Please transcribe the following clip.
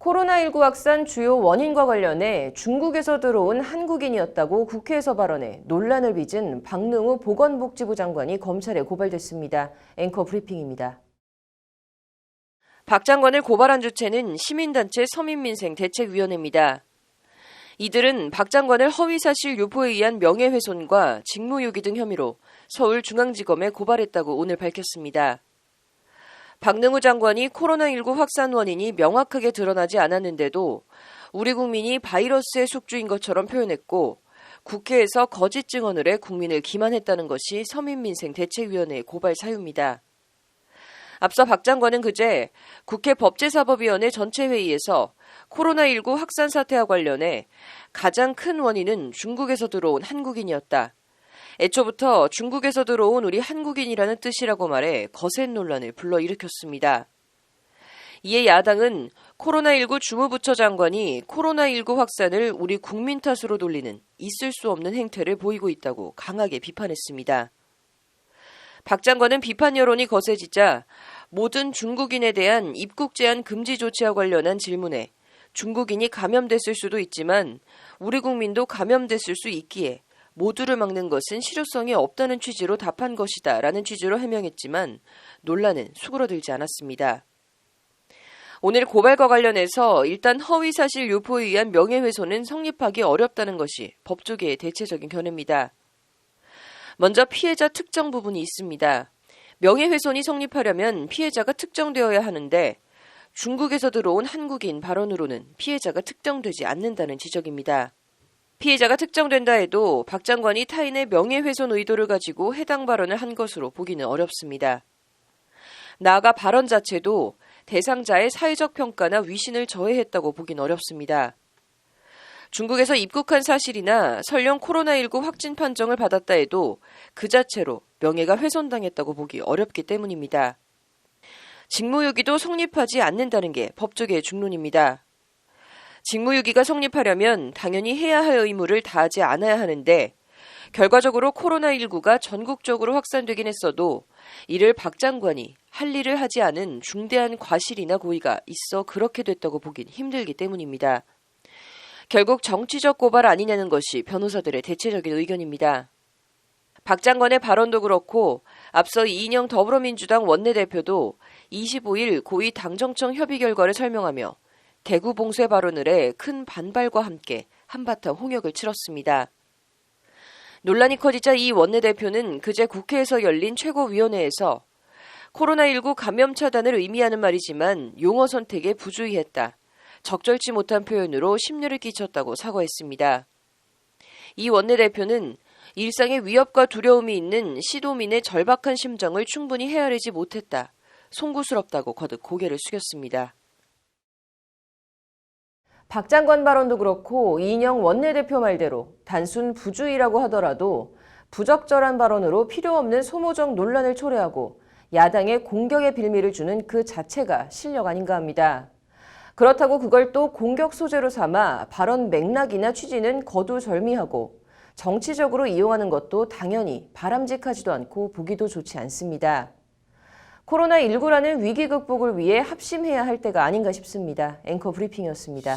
코로나19 확산 주요 원인과 관련해 중국에서 들어온 한국인이었다고 국회에서 발언해 논란을 빚은 박능우 보건복지부 장관이 검찰에 고발됐습니다. 앵커 브리핑입니다. 박 장관을 고발한 주체는 시민단체 서민민생대책위원회입니다. 이들은 박 장관을 허위사실 유포에 의한 명예훼손과 직무유기 등 혐의로 서울중앙지검에 고발했다고 오늘 밝혔습니다. 박능우 장관이 코로나19 확산 원인이 명확하게 드러나지 않았는데도 우리 국민이 바이러스의 숙주인 것처럼 표현했고 국회에서 거짓 증언을 해 국민을 기만했다는 것이 서민민생대책위원회의 고발 사유입니다. 앞서 박 장관은 그제 국회 법제사법위원회 전체회의에서 코로나19 확산 사태와 관련해 가장 큰 원인은 중국에서 들어온 한국인이었다. 애초부터 중국에서 들어온 우리 한국인이라는 뜻이라고 말해 거센 논란을 불러일으켰습니다. 이에 야당은 코로나19 주무부처 장관이 코로나19 확산을 우리 국민 탓으로 돌리는 있을 수 없는 행태를 보이고 있다고 강하게 비판했습니다. 박 장관은 비판 여론이 거세지자 모든 중국인에 대한 입국 제한 금지 조치와 관련한 질문에 중국인이 감염됐을 수도 있지만 우리 국민도 감염됐을 수 있기에 모두를 막는 것은 실효성이 없다는 취지로 답한 것이다 라는 취지로 해명했지만 논란은 수그러들지 않았습니다. 오늘 고발과 관련해서 일단 허위사실 유포에 의한 명예훼손은 성립하기 어렵다는 것이 법조계의 대체적인 견해입니다. 먼저 피해자 특정 부분이 있습니다. 명예훼손이 성립하려면 피해자가 특정되어야 하는데 중국에서 들어온 한국인 발언으로는 피해자가 특정되지 않는다는 지적입니다. 피해자가 특정된다 해도 박 장관이 타인의 명예훼손 의도를 가지고 해당 발언을 한 것으로 보기는 어렵습니다. 나아가 발언 자체도 대상자의 사회적 평가나 위신을 저해했다고 보긴 어렵습니다. 중국에서 입국한 사실이나 설령 코로나19 확진 판정을 받았다 해도 그 자체로 명예가 훼손당했다고 보기 어렵기 때문입니다. 직무유기도 성립하지 않는다는 게 법조계의 중론입니다. 직무유기가 성립하려면 당연히 해야 할 의무를 다하지 않아야 하는데 결과적으로 코로나19가 전국적으로 확산되긴 했어도 이를 박 장관이 할 일을 하지 않은 중대한 과실이나 고의가 있어 그렇게 됐다고 보긴 힘들기 때문입니다. 결국 정치적 고발 아니냐는 것이 변호사들의 대체적인 의견입니다. 박 장관의 발언도 그렇고 앞서 이인영 더불어민주당 원내대표도 25일 고위 당정청 협의 결과를 설명하며 대구 봉쇄 발언을 해 큰 반발과 함께 한바탕 홍역을 치렀습니다. 논란이 커지자 이 원내대표는 그제 국회에서 열린 최고위원회에서 코로나19 감염 차단을 의미하는 말이지만 용어 선택에 부주의했다. 적절치 못한 표현으로 심려를 끼쳤다고 사과했습니다. 이 원내대표는 일상의 위협과 두려움이 있는 시도민의 절박한 심정을 충분히 헤아리지 못했다. 송구스럽다고 거듭 고개를 숙였습니다. 박 장관 발언도 그렇고 이인영 원내대표 말대로 단순 부주의라고 하더라도 부적절한 발언으로 필요 없는 소모적 논란을 초래하고 야당에 공격의 빌미를 주는 그 자체가 실력 아닌가 합니다. 그렇다고 그걸 또 공격 소재로 삼아 발언 맥락이나 취지는 거두절미하고 정치적으로 이용하는 것도 당연히 바람직하지도 않고 보기도 좋지 않습니다. 코로나19라는 위기 극복을 위해 합심해야 할 때가 아닌가 싶습니다. 앵커 브리핑이었습니다.